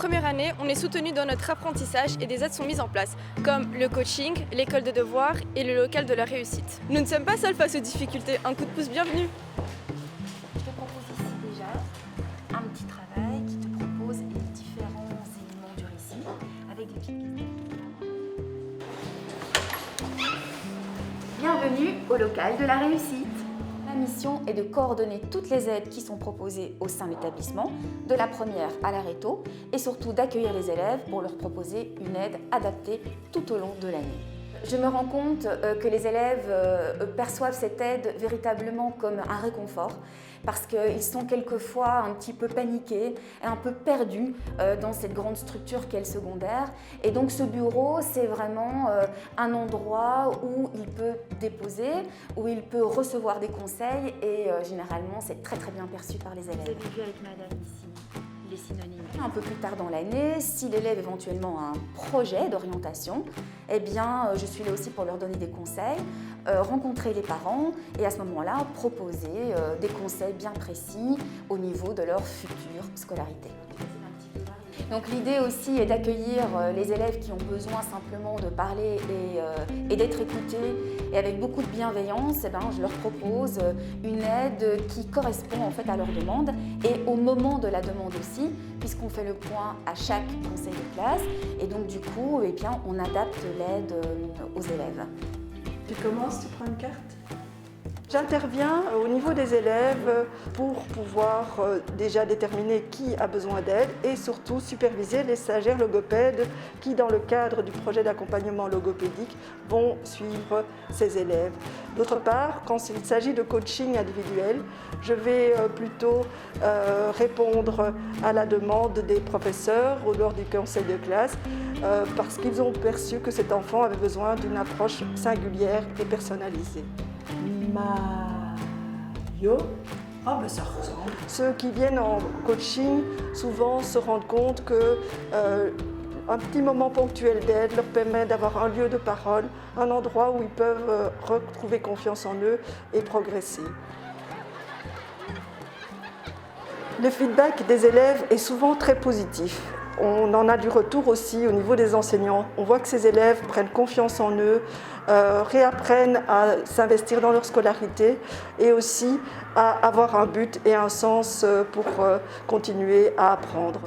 première année, on est soutenu dans notre apprentissage et des aides sont mises en place, comme le coaching, l'école de devoirs et le local de la réussite. Nous ne sommes pas seuls face aux difficultés, un coup de pouce bienvenue. Je te propose ici déjà un petit travail qui te propose les différents éléments du récit avec des petites questions. Bienvenue au local de la réussite. Ma mission est de coordonner toutes les aides qui sont proposées au sein de l'établissement, de la première à la réto, et surtout d'accueillir les élèves pour leur proposer une aide adaptée tout au long de l'année. Je me rends compte que les élèves perçoivent cette aide véritablement comme un réconfort parce qu'ils sont quelquefois un petit peu paniqués et un peu perdus dans cette grande structure qu'est le secondaire. Et donc ce bureau, c'est vraiment un endroit où il peut déposer, où il peut recevoir des conseils et généralement c'est très très bien perçu par les élèves. Vous avez vu avec madame ici les synonymes. Un peu plus tard dans l'année, si l'élève éventuellement a un projet d'orientation, eh bien, je suis là aussi pour leur donner des conseils, rencontrer les parents et à ce moment-là, proposer des conseils bien précis au niveau de leur future scolarité. Donc l'idée aussi est d'accueillir les élèves qui ont besoin simplement de parler et d'être écoutés. Et avec beaucoup de bienveillance, eh ben, je leur propose une aide qui correspond en fait à leur demande et au moment de la demande aussi, puisqu'on fait le point à chaque conseil de classe. Et donc du coup, eh bien, on adapte l'aide aux élèves. Tu commences, tu prends une carte ? J'interviens au niveau des élèves pour pouvoir déjà déterminer qui a besoin d'aide et surtout superviser les stagiaires logopèdes qui, dans le cadre du projet d'accompagnement logopédique, vont suivre ces élèves. D'autre part, quand il s'agit de coaching individuel, je vais plutôt répondre à la demande des professeurs ou lors du conseil de classe parce qu'ils ont perçu que cet enfant avait besoin d'une approche singulière et personnalisée. Maillot. Ah ben ça ressemble. Ceux qui viennent en coaching souvent se rendent compte que un petit moment ponctuel d'aide leur permet d'avoir un lieu de parole, un endroit où ils peuvent retrouver confiance en eux et progresser. Le feedback des élèves est souvent très positif. On en a du retour aussi au niveau des enseignants. On voit que ces élèves prennent confiance en eux, réapprennent à s'investir dans leur scolarité et aussi à avoir un but et un sens pour continuer à apprendre.